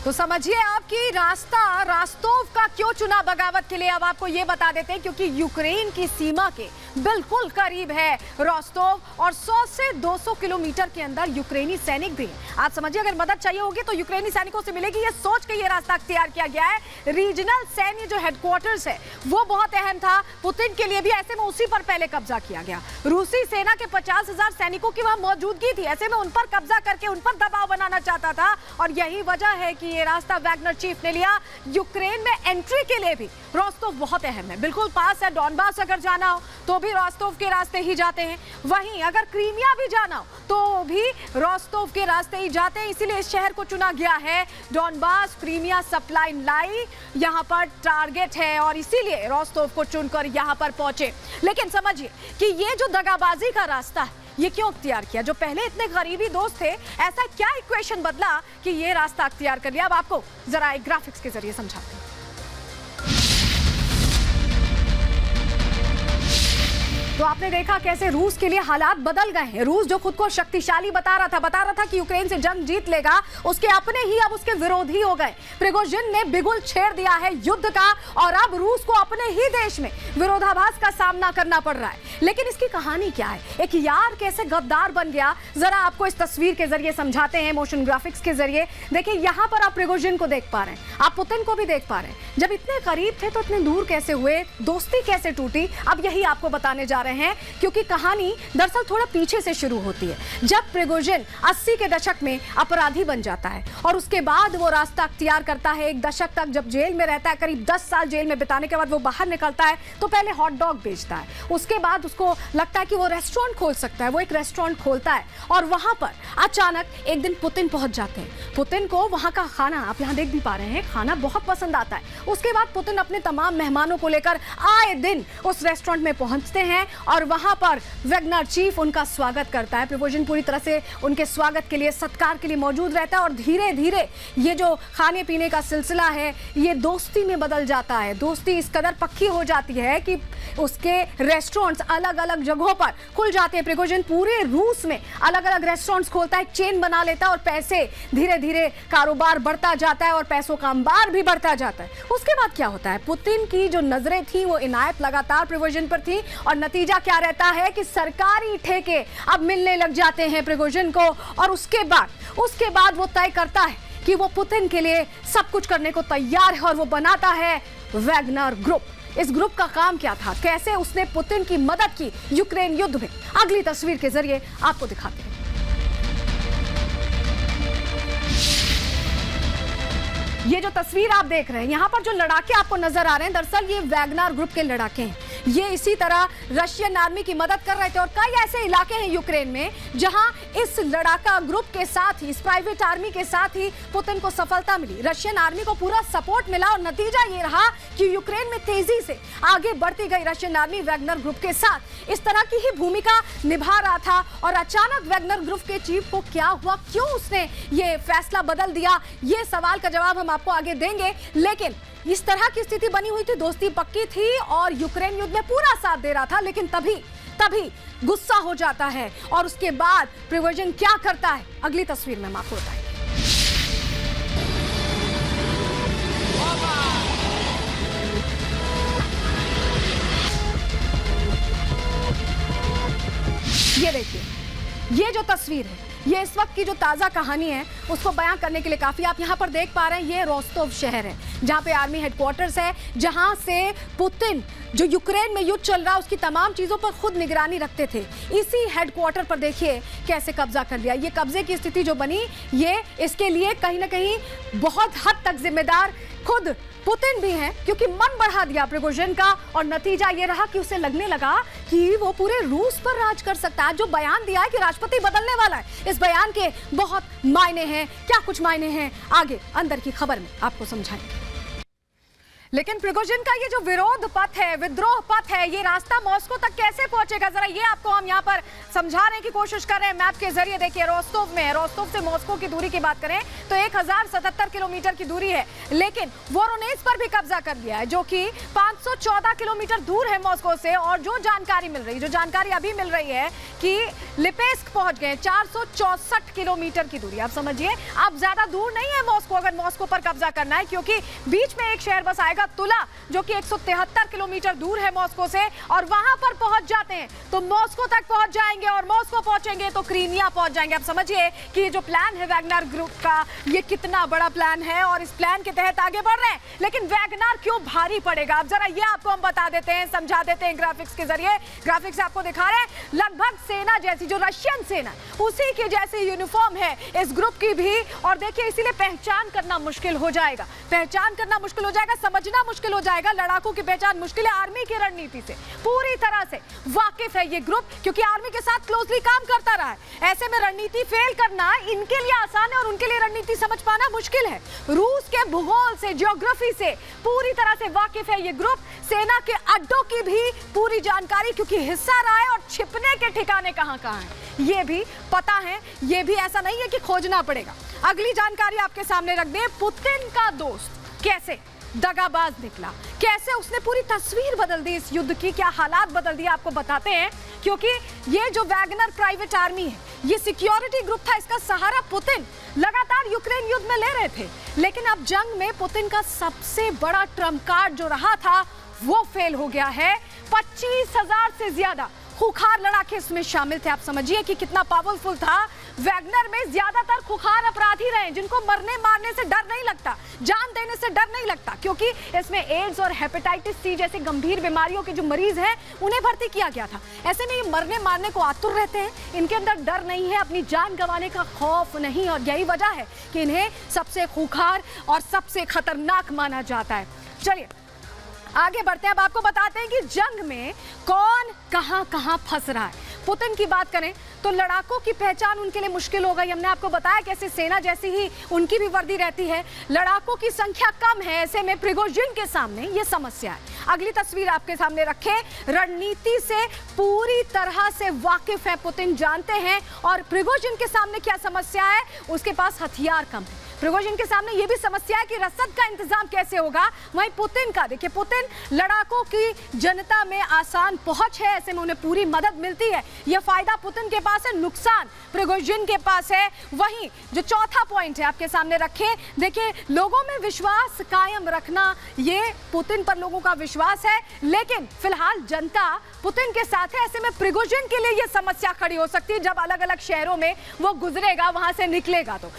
तो समझिए आपकी रास्ता रास्तोव का क्यों चुना बगावत के लिए। अब आपको ये बता देते हैं क्योंकि यूक्रेन की सीमा के बिल्कुल करीब है रोस्तोव और 100 से 200 किलोमीटर के अंदर यूक्रेनी सैनिक भी हैं। आप समझिए अगर मदद चाहिए होगी तो यूक्रेनी सैनिकों से मिलेगी, ये सोच के ये रास्ता अख्तियार किया गया है। रीजनल सैन्य जो हेडक्वार्टर्स है वो बहुत अहम था पुतिन के लिए भी, ऐसे में उसी पर पहले कब्जा किया गया। रूसी सेना के 50,000 सैनिकों की वहां मौजूदगी थी, ऐसे में उन पर कब्जा करके उन पर दबाव बनाना चाहता था और यही वजह है कि ये रास्ता वैगनर चीफ ने लिया। यूक्रेन में एंट्री के लिए भी रोस्तोव बहुत अहम है, बिल्कुल पास है। डॉनबास अगर जाना हो तो भी रोस्तोव के रास्ते ही जाते हैं, वहीं अगर क्रीमिया भी जाना हो तो भी रोस्तोव के रास्ते ही जाते हैं, इसीलिए इस शहर को चुना गया है। डॉनबास क्रीमिया सप्लाई लाइन यहाँ पर टारगेट है और इसीलिए रोस्तोव को चुनकर यहाँ पर पहुंचे। लेकिन समझिए कि ये जो दगाबाजी का रास्ता है ये क्यों अख्तियार किया? जो पहले इतने करीबी दोस्त थे, ऐसा क्या इक्वेशन बदला कि ये रास्ता अख्तियार कर लिया? अब आपको जरा एक ग्राफिक्स के जरिए समझाते हैं। तो आपने देखा कैसे रूस के लिए हालात बदल गए हैं। रूस जो खुद को शक्तिशाली बता रहा था कि यूक्रेन से जंग जीत लेगा, उसके अपने ही अब उसके विरोधी हो गए। प्रिगोजिन ने बिगुल छेड़ दिया है युद्ध का और अब रूस को अपने ही देश में विरोधाभास का सामना करना पड़ रहा है। लेकिन इसकी कहानी क्या है? एक यार कैसे गद्दार बन गया, जरा आपको इस तस्वीर के जरिए समझाते हैं, मोशन ग्राफिक्स के जरिए। देखिए यहाँ पर आप प्रिगोजिन को देख पा रहे हैं, आप पुतिन को भी देख पा रहे हैं। जब इतने करीब थे तो इतने दूर कैसे हुए, दोस्ती कैसे टूटी, अब यही आपको बताने जा रहे हैं। क्योंकि कहानी दरअसल थोड़ा पीछे से शुरू होती है। जब प्रिगोजिन 80 के दशक में अपराधी बन जाता है और उसके बाद वो रास्ता अख्तियार करता है, एक दशक तक जब जेल में रहता है, करीब 10 साल जेल में बिताने के बाद वो बाहर निकलता है तो पहले हॉट डॉग बेचता है। उसके बाद उसको लगता है कि वो रेस्टोरेंट खोल सकता है, वो एक रेस्टोरेंट खोलता है और वहां पर अचानक एक दिन पुतिन पहुंच जाते हैं। पुतिन को वहां का खाना, आप यहां देख भी पा रहे हैं, खाना बहुत पसंद आता है। उसके बाद पुतिन अपने तमाम मेहमानों को लेकर आए दिन उस रेस्टोरेंट में पहुंचते हैं और वहां पर वैगनर चीफ उनका स्वागत करता है। प्रिगोजिन पूरी तरह से उनके स्वागत के लिए, सत्कार के लिए मौजूद रहता है और धीरे धीरे ये जो खाने पीने का सिलसिला है ये दोस्ती में बदल जाता है। दोस्ती इस कदर पक्की हो जाती है कि उसके रेस्टोरेंट्स अलग अलग जगहों पर खुल जाते हैं। प्रिगोजिन पूरे रूस में अलग अलग रेस्टोरेंट्स खोलता है, चेन बना लेता है और पैसे धीरे धीरे कारोबार बढ़ता जाता है और पैसों का अंबार भी बढ़ता जाता है। उसके बाद क्या होता है? पुतिन की जो नजरें थी वो इनायत लगातार प्रिगोजिन पर थी और नतीजा क्या रहता है कि सरकारी ठेके अब मिलने लग जाते हैं प्रिगोजिन को और उसके बाद वो तय करता है कि वो पुतिन के लिए सब कुछ करने को तैयार है और वो बनाता है वैगनर ग्रुप। इस ग्रुप का काम क्या था, कैसे उसने पुतिन की मदद की यूक्रेन युद्ध में, अगली तस्वीर के जरिए आपको दिखाते हैं। ये जो तस्वीर आप देख रहे हैं, यहाँ पर जो लड़ाके आपको नजर आ रहे हैं, दरअसल ये वैगनर ग्रुप के लड़ाके हैं। ये इसी तरह रशियन आर्मी की मदद कर रहे थे और कई ऐसे इलाके हैं यूक्रेन में जहां इस लड़ाका ग्रुप के साथ ही, इस प्राइवेट आर्मी के साथ ही पुतिन को सफलता मिली। रशियन आर्मी को पूरा सपोर्ट मिला और नतीजा ये रहा कि यूक्रेन में तेजी से आगे बढ़ती गई रशियन आर्मी वैगनर ग्रुप के साथ। इस तरह की ही भूमिका निभा रहा था और अचानक वैगनर ग्रुप के चीफ को क्या हुआ, क्यों उसने ये फैसला बदल दिया, ये सवाल का जवाब हम आपको आगे देंगे। लेकिन इस तरह की स्थिति बनी हुई थी, दोस्ती पक्की थी और यूक्रेन युद्ध में पूरा साथ दे रहा था। लेकिन तभी गुस्सा हो जाता है और उसके बाद प्रिगोजिन क्या करता है, अगली तस्वीर में हम आपको बताएंगे। ये देखिए, ये जो तस्वीर है ये इस वक्त की जो ताज़ा कहानी है उसको बयां करने के लिए काफ़ी। आप यहाँ पर देख पा रहे हैं ये रोस्तोव शहर है जहाँ पे आर्मी हेडक्वार्टर्स है, जहाँ से पुतिन जो यूक्रेन में युद्ध चल रहा है उसकी तमाम चीज़ों पर खुद निगरानी रखते थे। इसी हेडक्वार्टर पर देखिए कैसे कब्जा कर लिया। ये कब्जे की स्थिति जो बनी, ये इसके लिए कहीं ना कहीं बहुत हद तक जिम्मेदार खुद पुतिन भी हैं, क्योंकि मन बढ़ा दिया प्रिगोजिन का और नतीजा ये रहा कि उसे लगने लगा कि वो पूरे रूस पर राज कर सकता है। जो बयान दिया है कि राष्ट्रपति बदलने वाला है, इस बयान के बहुत मायने हैं। क्या कुछ मायने हैं, आगे अंदर की खबर में आपको समझाएंगे। लेकिन प्रिगोजिन का ये जो विरोध पथ है, विद्रोह पथ है, ये रास्ता मॉस्को तक कैसे पहुंचेगा, जरा ये आपको हम यहाँ पर समझाने की कोशिश कर रहे हैं मैप के जरिए। देखिए रोस्तोव में है, रोस्तोव से मॉस्को की दूरी की बात करें तो 1077 किलोमीटर की दूरी है, लेकिन वोरोनेज पर भी कब्जा कर लिया है जो कि 514 किलोमीटर दूर है मॉस्को से। और जो जानकारी अभी मिल रही है कि लिपेस्क पहुंच गए, 464 किलोमीटर की दूरी। आप समझिए अब ज्यादा दूर नहीं है मॉस्को, अगर मॉस्को पर कब्जा करना है, क्योंकि बीच में एक शहर बस आएगा तुला, जो कि 173 किलोमीटर दूर है मॉस्को से, और वहां पर पहुंच जाते हैं तो मॉस्को तक पहुंच जाएंगे, और मॉस्को पहुंचेंगे तो क्रीमिया पहुंच जाएंगे। आप समझिए कि ये जो प्लान है वैगनर ग्रुप का, ये कितना बड़ा प्लान है और इस प्लान के तहत आगे बढ़ रहे हैं। लेकिन वैगनर क्यों भारी पड़ेगा, अब जरा ये आपको हम बता देते हैं, समझा देते हैं ग्राफिक्स के जरिए। ग्राफिक्स आपको दिखा रहे हैं, लगभग सेना जैसी, जो रशियन सेना उसी की जैसी यूनिफॉर्म है इस ग्रुप की भी। और देखिए इसीलिए पहचान करना मुश्किल हो जाएगा, समझना मुश्किल हो जाएगा। लड़ाकू की पहचान मुश्किल है। आर्मी की रणनीति से पूरी तरह से वाकिफ है ये ग्रुप, क्योंकि आर्मी के साथ क्लोजली काम करता रहा है। ऐसे में रणनीति फेल करना इनके लिए आसान है और उनके लिए रणनीति समझ पाना मुश्किल है। रूस के भूगोल से, ज्योग्राफी से पूरी तरह से वाकिफ है ये ग्रुप। सेना के अड्डों की भी पूरी जानकारी, क्योंकि हिस्सा रहा है, और छिपने के ठिकाने कहां कहां हैं ये भी पता है। ये भी ऐसा नहीं है कि खोजना पड़ेगा। अगली जानकारी आपके सामने रख दें, पुतिन का दोस्त कैसे दगाबाज निकला, कैसे उसने पूरी तस्वीर बदल दी इस युद्ध की, क्या हालात बदल दिए आपको बताते हैं। क्योंकि ये जो वैगनर प्राइवेट आर्मी है, ये सिक्योरिटी ग्रुप था, इसका सहारा पुतिन लगातार यूक्रेन युद्ध में ले रहे थे। लेकिन अब जंग में पुतिन का सबसे बड़ा ट्रम्प कार्ड जो रहा था वो फेल हो गया है। 25,000 से ज्यादा खुखार लड़ाके इसमें शामिल थे। आप समझिए कि कितना पावरफुल था। वैगनर में ज्यादातर खुखार अपराधी रहे, जिनको मरने मारने से डर नहीं लगता, जान देने से डर नहीं लगता, क्योंकि इसमें एड्स और हेपेटाइटिस सी जैसे गंभीर बीमारियों के जो मरीज हैं उन्हें भर्ती किया गया था। ऐसे में ये मरने मारने को आतुर रहते हैं, इनके अंदर डर नहीं है, अपनी जान गंवाने का खौफ नहीं, और यही वजह है कि इन्हें सबसे खुखार और सबसे खतरनाक माना जाता है। चलिए आगे बढ़ते हैं। अब आपको बताते हैं कि जंग में कौन कहां कहां फंस रहा है। पुतिन की बात करें तो लड़ाकों की पहचान उनके लिए मुश्किल हो गई। हमने आपको बताया कैसे सेना जैसी ही उनकी भी वर्दी रहती है, लड़ाकों की संख्या कम है। ऐसे में प्रिगोजिन के सामने ये समस्या है। अगली तस्वीर आपके सामने रखें, रणनीति से पूरी तरह से वाकिफ है पुतिन, जानते हैं। और प्रिगोजिन के सामने क्या समस्या है, उसके पास हथियार कम है। प्रिगोजिन के सामने ये भी समस्या है कि रसद का इंतजाम कैसे होगा। वहीं पुतिन का देखिए, पुतिन लड़ाकों की जनता में आसान पहुंच है, ऐसे में उन्हें पूरी मदद मिलती है। यह फायदा पुतिन के पास है, नुकसान प्रिगोजिन के पास है। वहीं जो चौथा पॉइंट है आपके सामने रखें, देखिए लोगों में विश्वास कायम रखना, ये पुतिन पर लोगों का विश्वास है, लेकिन फिलहाल जनता पुतिन के साथ है। ऐसे में प्रिगोजिन के लिए यह समस्या खड़ी हो सकती है जब अलग अलग शहरों में वो गुजरेगा, वहां से निकलेगा तो।